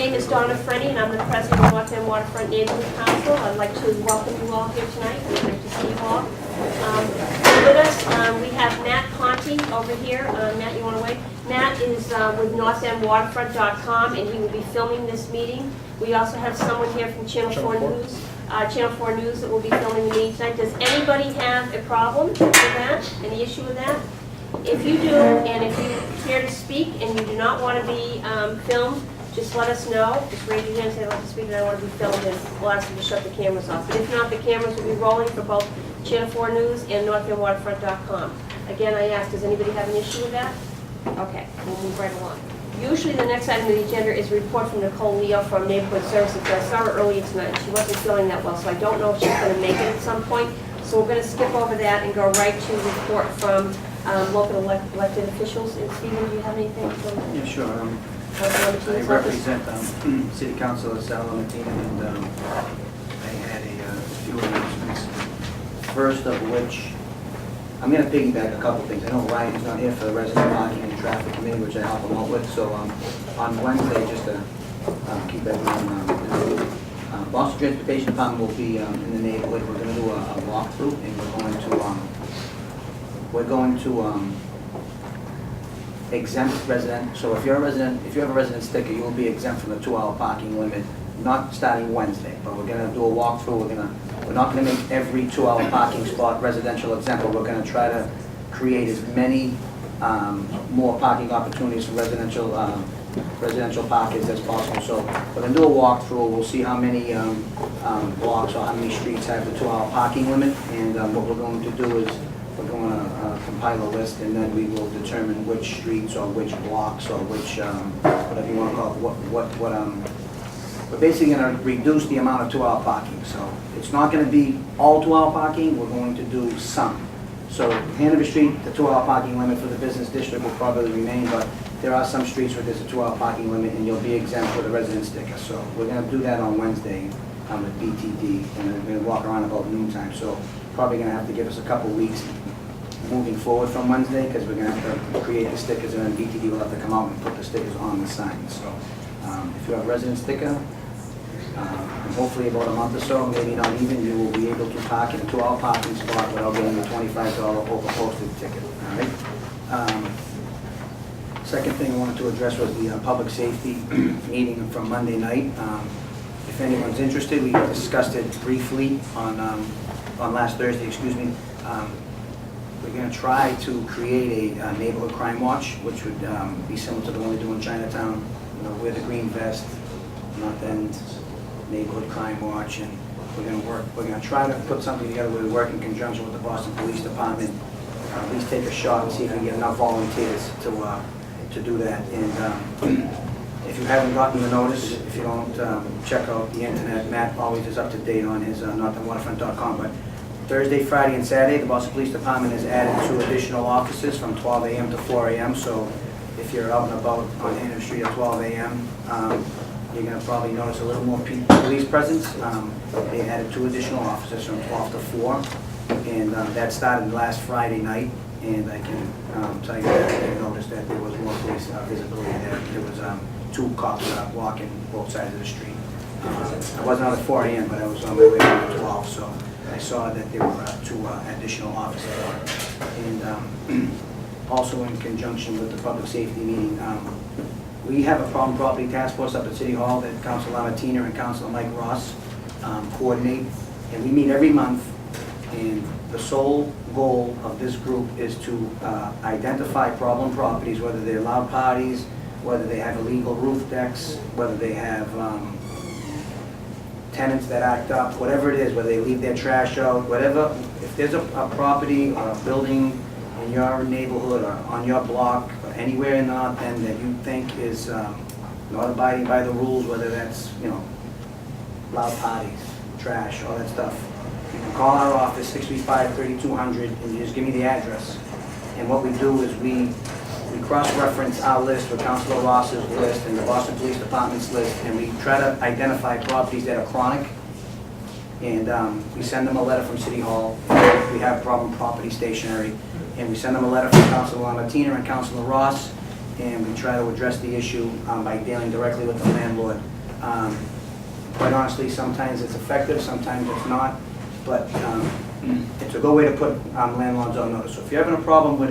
name is Donna Frenny, and I'm the president of North End Waterfront Neighborhood Council. I'd like to welcome you all here tonight. It's great to see you all. With us, we have Matt Conti over here. Matt, you want to wait? Matt is with NorthEndWaterfront.com, and he will be filming this meeting. We also have someone here from Channel 4 News. Channel 4 News that will be filming the meeting tonight. Does anybody have a problem with that? Any issue with that? If you do, and if you care to speak and you do not want to be filmed, just let us know. Just raise your hand and say, I'd like to speak and I want to be filmed, and we'll ask you to shut the cameras off. But if not, the cameras will be rolling for both Channel 4 News and NorthEndWaterfront.com. Again, I asked, does anybody have an issue with that? Okay, we'll move right along. Usually the next item of the agenda is a report from Nicole Leo from Neighborhood Services. I saw her earlier tonight. She wasn't feeling that well, so I don't know if she's going to make it at some point. So we're going to skip over that and go right to the report from local elected officials. And Stephen, do you have anything? Yeah, sure. I represent City Councilor Sal Martina, and I had a few announcements. First of which, I'm going to piggyback a couple things. I know Ryan's not here for the resident parking and traffic committee, which I help him out with. So on Wednesday, just to keep everyone, Boston Transportation Department will be in the neighborhood. We're going to do a walkthrough, and we're going to exempt resident. So if you're a resident, if you have a resident sticker, you will be exempt from the 2-hour parking limit. Not starting Wednesday, but we're going to do a walkthrough. We're not going to make every 2-hour parking spot residential exempt, but we're going to try to create as many more parking opportunities for residential parkers as possible. So we're going to do a walkthrough. We'll see how many blocks or how many streets have the 2-hour parking limit, and what we're going to do is we're going to compile a list, and then we will determine which streets or which blocks or which whatever you want to call it. We're basically going to reduce the amount of 2-hour parking. So it's not going to be all 2-hour parking. We're going to do some. So Hanover Street, the 2-hour parking limit for the business district will probably remain, but there are some streets where there's a 2-hour parking limit, and you'll be exempt with a resident sticker. So we're going to do that on Wednesday with BTD, and we're going to walk around about noon time. So probably going to have to give us a couple weeks moving forward from Wednesday, because we're going to have to create the stickers, and then BTD will have to come out and put the stickers on the signs. So if you have a resident sticker, hopefully about a month or so, maybe not even, you will be able to park in a 2-hour parking spot without getting a $25 over posted ticket. All right. Second thing I wanted to address was the public safety meeting from Monday night. If anyone's interested, we discussed it briefly on last Thursday. Excuse me. We're going to try to create a neighborhood crime watch, which would be similar to the one we do in Chinatown. You know, wear the green vest, North End neighborhood crime watch, and we're going to try to put something together where we work in conjunction with the Boston Police Department. At least take a shot and see if we can get enough volunteers to do that. And if you haven't gotten the notice, if you don't check out the internet, Matt always is up to date on his NorthEndWaterfront.com. But Thursday, Friday, and Saturday, the Boston Police Department has added 2 additional officers from 12 a.m. to 4 a.m. So if you're out and about on Hanover Street at 12 a.m., you're going to probably notice a little more police presence. They added 2 additional officers from 12 to 4, and that started last Friday night. And I can tell you that I noticed that there was more police visibility there. There was 2 cops walking both sides of the street. I wasn't out at 4 a.m., but I was on my way home at 12, so I saw that there were 2 additional officers. And also in conjunction with the public safety meeting, we have a problem property task force up at City Hall that Councilor Martina and Councilor Mike Ross coordinate, and we meet every month, and the sole goal of this group is to identify problem properties, whether they're loud parties, whether they have illegal roof decks, whether they have tenants that act up, whatever it is, whether they leave their trash out, whatever. If there's a property or a building in your neighborhood or on your block or anywhere in the North End that you think is not abiding by the rules, whether that's, you know, loud parties, trash, all that stuff, you can call our office, 635-3200, and you just give me the address. And what we do is we cross-reference our list with Councilor Ross's list and the Boston Police Department's list, and we try to identify properties that are chronic. And we send them a letter from City Hall. We have problem property stationery. And we send them a letter from Councilor Martina and Councilor Ross, and we try to address the issue by dealing directly with the landlord. Quite honestly, sometimes it's effective, sometimes it's not, but it's a good way to put landlords on notice. So if you're having a problem with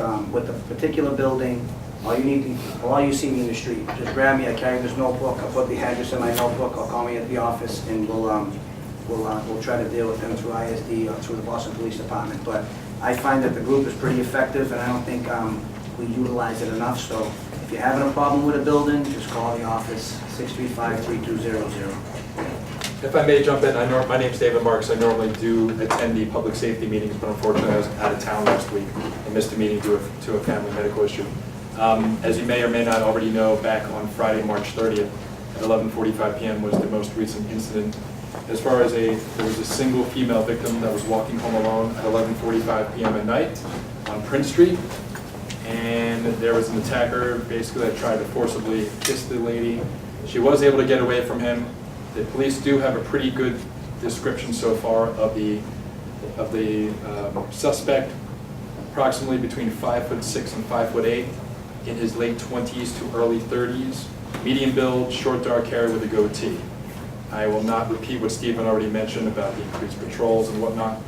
a particular building, all you see me in the street, just grab me, I carry this notebook, I'll put the address in my notebook, or call me at the office, and we'll try to deal with them through ISD or through the Boston Police Department. But I find that the group is pretty effective, and I don't think we utilize it enough. So if you're having a problem with a building, just call the office, 635-3200. If I may jump in, my name's David Marks. I normally do attend the public safety meetings, but unfortunately I was out of town last week and missed a meeting due to a family medical issue. As you may or may not already know, back on Friday, March 30th at 11:45 p.m. was the most recent incident. As far as there was a single female victim that was walking home alone at 11:45 p.m. at night on Prince Street, and there was an attacker basically that tried to forcibly kiss the lady. She was able to get away from him. The police do have a pretty good description so far of the suspect, approximately between 5'6" and 5'8", in his late 20s to early 30s, medium build, short dark hair with a goatee. I will not repeat what Stephen already mentioned about the increased patrols and whatnot,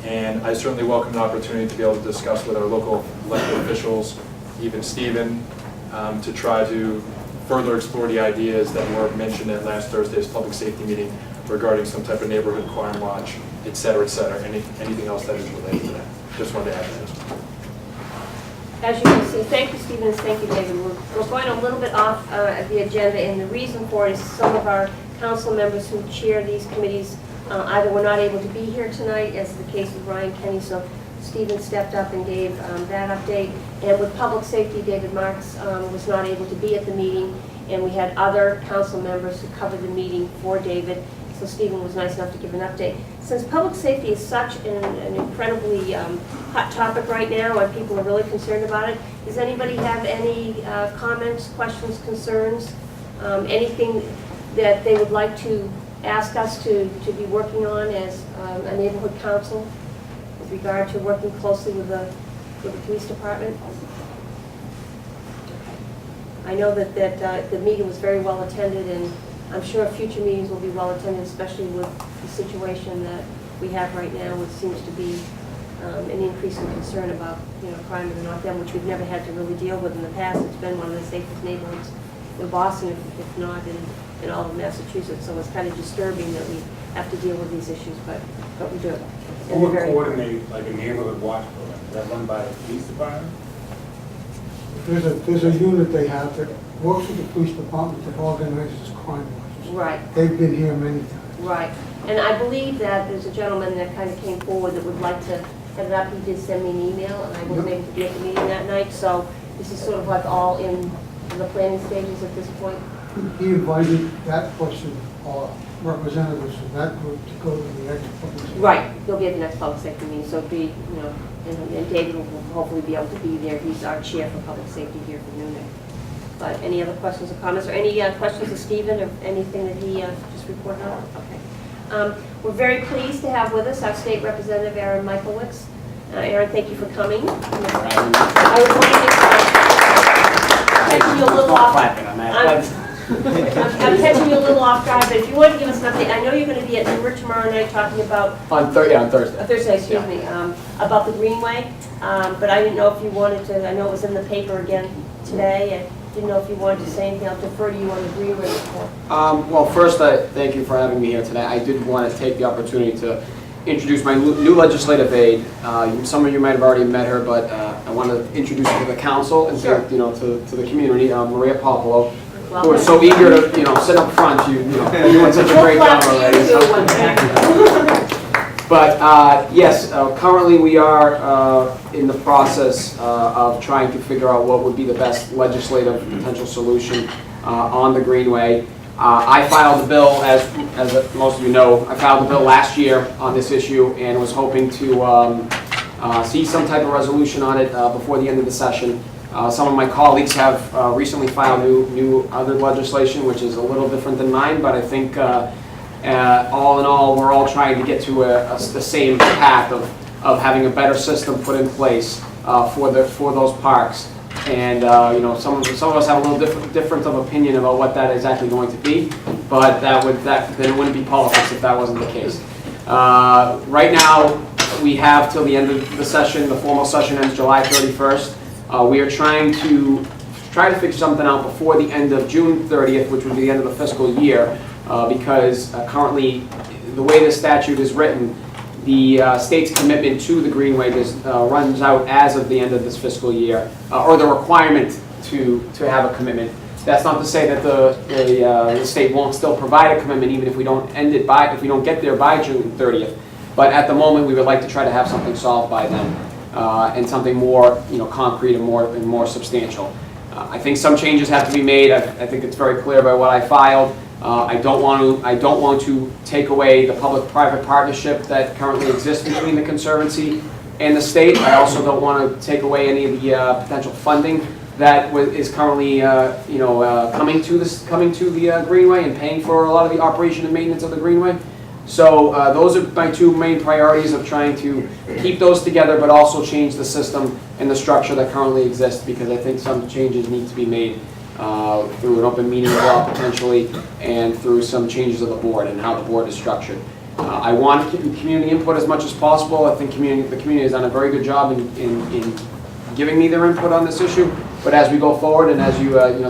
and I certainly welcome the opportunity to be able to discuss with our local elected officials, even Stephen, to try to further explore the ideas that were mentioned at last Thursday's public safety meeting regarding some type of neighborhood crime watch, et cetera, anything else that is related to that. Just wanted to add that as well. As you can see, thank you, Stephen, and thank you, David. We're going a little bit off the agenda, and the reason for it is some of our council members who chair these committees either were not able to be here tonight, as is the case with Ryan Kenny, so Stephen stepped up and gave that update. And with public safety, David Marks was not able to be at the meeting, and we had other council members who covered the meeting for David, so Stephen was nice enough to give an update. Since public safety is such an incredibly hot topic right now, and people are really concerned about it, does anybody have any comments, questions, concerns, anything that they would like to ask us to be working on as a neighborhood council with regard to working closely with the police department? I know that the meeting was very well attended, and I'm sure future meetings will be well attended, especially with the situation that we have right now, which seems to be an increase in concern about crime in the North End, which we've never had to really deal with in the past. It's been one of the safest neighborhoods in Boston, if not in all of Massachusetts. So it's kind of disturbing that we have to deal with these issues, but we do. Who would coordinate like a neighborhood watch program? Is that run by the police department? There's a unit they have that works with the police department that organizes crime watches. Right. They've been here many times. Right. And I believe that there's a gentleman that kind of came forward that would like to head it up. He did send me an email, and I wasn't able to be at the meeting that night, so this is sort of like all in the planning stages at this point. He invited that person or representatives of that group to go to the next public safety. Right. They'll be at the next public safety meeting, so it'll be, and David will hopefully be able to be there. He's our chair for public safety here for NEWNC. But any other questions or comments, or any questions of Stephen, or anything that he just reported on? Okay. We're very pleased to have with us our state representative, Aaron Michaelwicz. Aaron, thank you for coming. I was wondering if catching you a little off. I'm catching you a little off guard, but if you want to give us an update, I know you're going to be at Newark tomorrow night talking about on Thursday. Thursday, excuse me, about the Greenway. But I didn't know if you wanted to. I know it was in the paper again today. I didn't know if you wanted to say anything. I'll defer to you on the Greenway report. Well, first, I thank you for having me here today. I did want to take the opportunity to introduce my new legislative aide. Some of you might have already met her, but I want to introduce her to the council and sure. to the community. Maria Popolo, Well, who is so eager to sit up front. You're doing such a great job already. But yes, currently we are in the process of trying to figure out what would be the best legislative potential solution on the Greenway. I filed the bill, as most of you know, I filed the bill last year on this issue and was hoping to see some type of resolution on it before the end of the session. Some of my colleagues have recently filed new other legislation, which is a little different than mine, but I think all in all, we're all trying to get to the same path of having a better system put in place for those parks. And, some of us have a little different of opinion about what that is exactly going to be, but then it wouldn't be politics if that wasn't the case. Right now, we have till the end of the session. The formal session ends July 31st. We are trying to figure something out before the end of June 30th, which would be the end of the fiscal year, because currently, the way the statute is written, the state's commitment to the Greenway runs out as of the end of this fiscal year, or the requirement to have a commitment. That's not to say that the state won't still provide a commitment even if we don't get there by June 30th. But at the moment, we would like to try to have something solved by then, and something more, concrete and more substantial. I think some changes have to be made. I think it's very clear by what I filed. I don't want to take away the public-private partnership that currently exists between the Conservancy and the state. I also don't want to take away any of the potential funding that is currently, coming to the Greenway and paying for a lot of the operation and maintenance of the Greenway. So those are my two main priorities of trying to keep those together, but also change the system and the structure that currently exists, because I think some changes need to be made through an open meeting law potentially, and through some changes of the board and how the board is structured. I want community input as much as possible. I think the community has done a very good job in giving me their input on this issue. But as we go forward, and as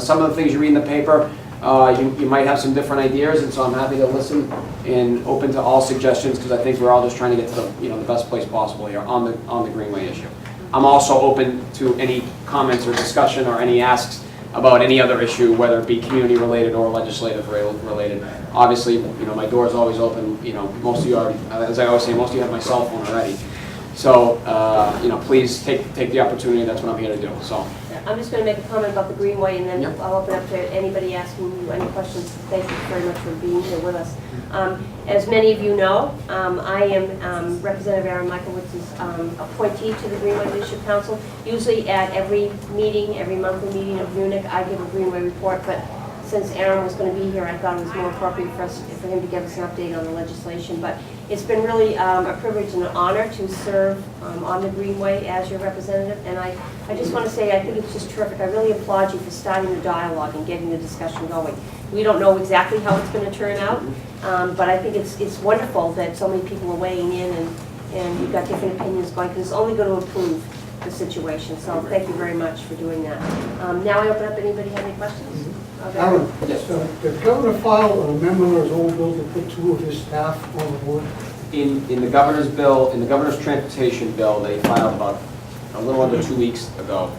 some of the things you read in the paper, you might have some different ideas, and so I'm happy to listen and open to all suggestions, because I think we're all just trying to get to the best place possible here on the Greenway issue. I'm also open to any comments or discussion or any asks about any other issue, whether it be community related or legislative related. Obviously, my door is always open. Most of you already, as I always say, most of you have my cell phone already. So, please take the opportunity. That's what I'm here to do. So. I'm just going to make a comment about the Greenway, and then Yep. I'll open up to anybody asking you any questions. Thank you very much for being here with us. As many of you know, I am Representative Aaron Michaelowicz's appointee to the Greenway Leadership Council. Usually at every monthly meeting of NEWNC, I give a Greenway report, but since Aaron was going to be here, I thought it was more appropriate for him to give us an update on the legislation. But it's been really a privilege and an honor to serve on the Greenway as your representative, and I just want to say I think it's just terrific. I really applaud you for starting the dialogue and getting the discussion going. We don't know exactly how it's going to turn out, but I think it's wonderful that so many people are weighing in, and you've got different opinions going, because it's only going to improve the situation. So thank you very much for doing that. Now I open up. Anybody have any questions? Okay. Alan, Yes. the governor filed an amendment of his old bill to put 2 of his staff on the board. In the governor's bill, in the governor's transportation bill that he filed about a little under 2 weeks ago,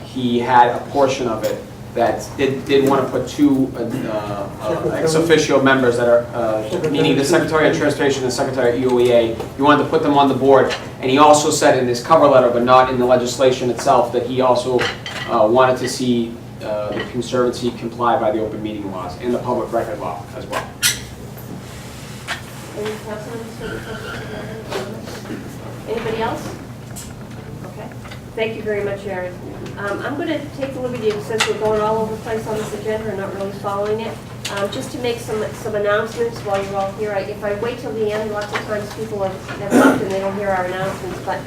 he had a portion of it that did want to put 2 ex officio members that are, meaning the Secretary of Transportation and the Secretary of UEA. He wanted to put them on the board, and he also said in his cover letter, but not in the legislation itself, that he also wanted to see the Conservancy comply by the open meeting laws and the public record law as well. Any council members have any questions? Anybody else? Okay. Thank you very much, Aaron. I'm going to take the liberty, since we're going all over the place on this agenda and not really following it, just to make some announcements while you're all here. If I wait till the end, lots of times people have left and they don't hear our announcements, but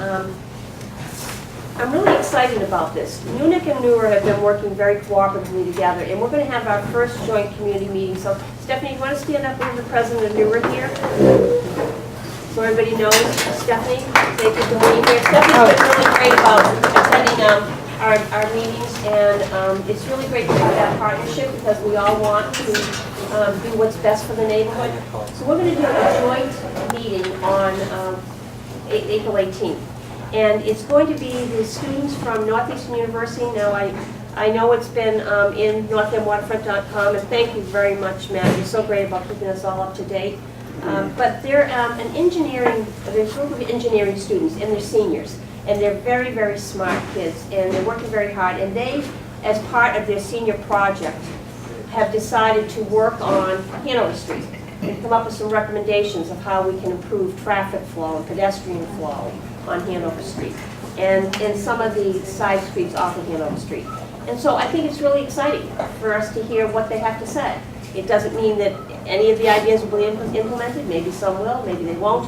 I'm really excited about this. NEWNC and NEWR have been working very cooperatively together, and we're going to have our first joint community meeting. So, Stephanie, you want to stand up with the president of NEWR here? So everybody knows Stephanie. Thank you for being here. Stephanie's been really great about attending our meetings, and it's really great to have that partnership, because we all want to do what's best for the neighborhood. So we're going to do a joint meeting on April 18th. And it's going to be the students from Northeastern University. Now, I know it's been in northamwaterfront.com, and thank you very much, Matt. You're so great about keeping us all up to date. But they're there's a group of engineering students, and they're seniors. And they're very, very smart kids, and they're working very hard. And they, as part of their senior project, have decided to work on Hanover Street and come up with some recommendations of how we can improve traffic flow and pedestrian flow on Hanover Street and some of the side streets off of Hanover Street. And so I think it's really exciting for us to hear what they have to say. It doesn't mean that any of the ideas will be implemented. Maybe some will, maybe they won't.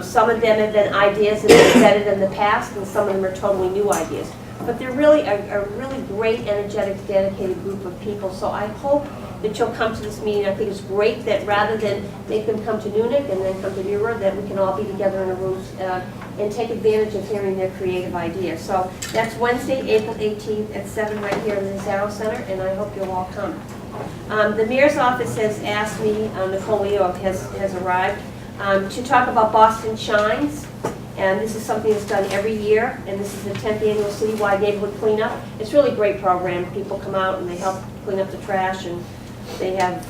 Some of them have been ideas that have been vetted in the past, and some of them are totally new ideas. But they're really a really great, energetic, dedicated group of people. So I hope that you'll come to this meeting. I think it's great that rather than make them come to NEWNC and then come to NEWR, that we can all be together in a room and take advantage of hearing their creative ideas. So that's Wednesday, April 18th at 7 right here in the Zarrow Center, and I hope you'll all come. The mayor's office has asked me, Nicole Leo has arrived, to talk about Boston Shines. And this is something that's done every year, and this is the 10th annual citywide neighborhood cleanup. It's really a great program. People come out and they help clean up the trash, and they have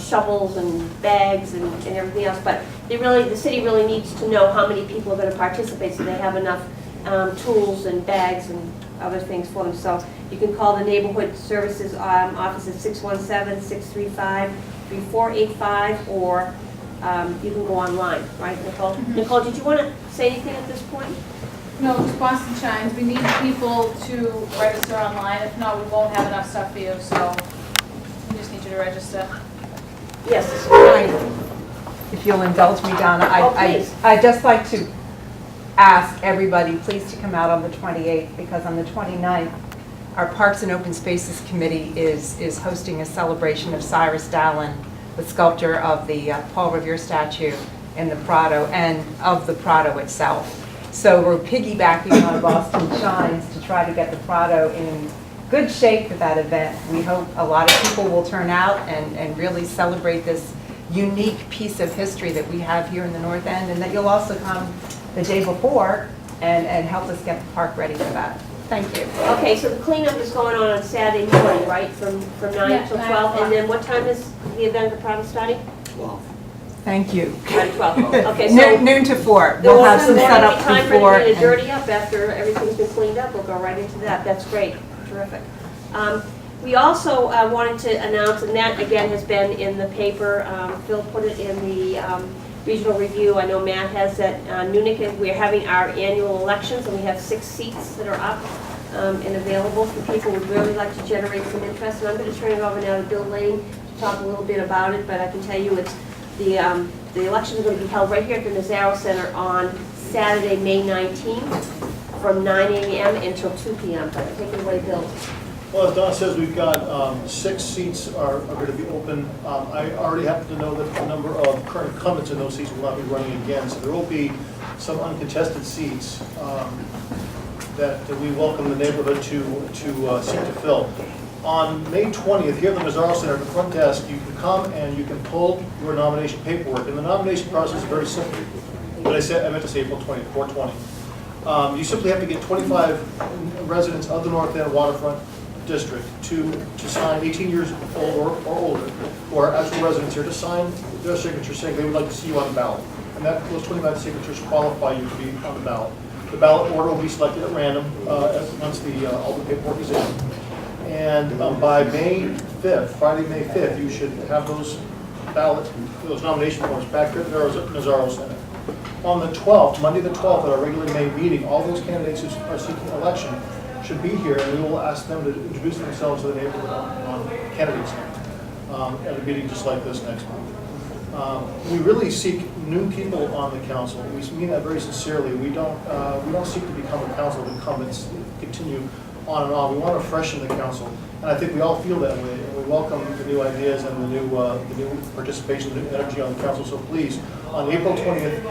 shovels and bags and everything else. But the city really needs to know how many people are going to participate, so they have enough tools and bags and other things for them. So you can call the neighborhood services office at 617-635-3485, or you can go online, right, Nicole? Mm-hmm. Nicole, did you want to say anything at this point? No, just Boston Shines. We need people to register online. If not, we won't have enough stuff for you, so we just need you to register. Yes. If you'll indulge me, Donna, Oh, please. I'd just like to ask everybody please to come out on the 28th, because on the 29th, our Parks and Open Spaces Committee is hosting a celebration of Cyrus Dallin, the sculptor of the Paul Revere statue in the Prado and of the Prado itself. So we're piggybacking on Boston Shines to try to get the Prado in good shape for that event. We hope a lot of people will turn out and really celebrate this unique piece of history that we have here in the North End, and that you'll also come the day before and help us get the park ready for that. Thank you. Okay, so the cleanup is going on Saturday morning, right, from 9 Yeah, till 9 12? o'clock. And then what time is the event of Prado starting? 12. Thank you. 9 to 12. Okay, so Noon to 4. We'll have some set up time before. for you to and- dirty up after everything's been cleaned up. We'll go right into that. That's great. Terrific. We also wanted to announce, and that again has been in the paper, Phil put it in the regional review. I know Matt has that. NEWNC, we're having our annual elections, and we have 6 seats that are up and available for people who would really like to generate some interest. And I'm going to turn it over now to Bill Lane to talk a little bit about it, but I can tell you it's the election is going to be held right here at the Zarrow Center on Saturday, May 19th, from 9 a.m. until 2 p.m. Take it away, Bill. Well, as Donna says, we've got 6 seats are going to be open. I already happen to know that the number of current incumbents in those seats will not be running again, so there will be some uncontested seats that we welcome the neighborhood to seek to fill. On May 20th, here at the Zarrow Center, at the front desk, you can come and you can pull your nomination paperwork. And the nomination process is very simple. But I meant to say April 20th, 4/20. You simply have to get 25 residents of the North End waterfront district to sign, 18 years old or older, who are actual residents here, to sign their signature saying they would like to see you on the ballot. And those 25 signatures qualify you to be on the ballot. The ballot order will be selected at random once all the paperwork is in. And by May 5th, Friday, May 5th, you should have those nomination forms back here at the Zarrow Center. On the 12th, Monday the 12th, at our regular May meeting, all those candidates who are seeking election should be here, and we will ask them to introduce themselves to the neighborhood on candidates night at a meeting just like this next month. We really seek new people on the council. We mean that very sincerely. We don't seek to become a council of incumbents, continue on and on. We want to freshen the council, and I think we all feel that way. And we welcome the new ideas and the new participation, the new energy on the council. So please, on April 20th,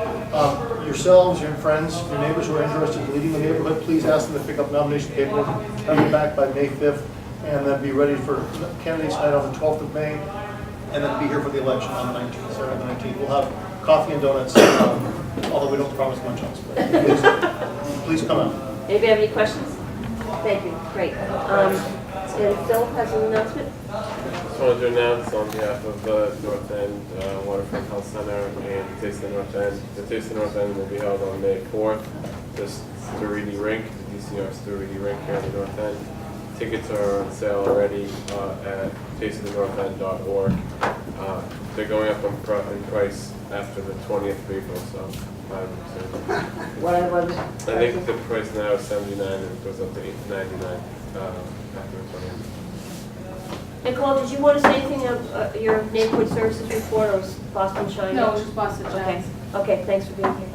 yourselves, your friends, your neighbors who are interested in leading the neighborhood, please ask them to pick up nomination paperwork, have it back by May 5th, and then be ready for candidates night on the 12th of May, and then be here for the election on the 19th, Saturday the 19th. We'll have coffee and donuts, although we don't promise much else. But please come out. Anybody have any questions? Thank you. Great. And Phil has an announcement? Just wanted to announce on behalf of the North End Waterfront Health Center and Taste of the North End. The Taste of the North End will be held on May 4th. This Sturidi Rink, the DCR Sturidi Rink here in the North End. Tickets are on sale already at tasteofthenorthend.org. They're going up in price after the 20th of April, so What was it? I think the price now is $79 and it goes up to $99 after the 20th. Nicole, did you want to say anything of your neighborhood services report, or was Boston Shine? No, just Boston Okay. Shines. Okay, thanks for being here.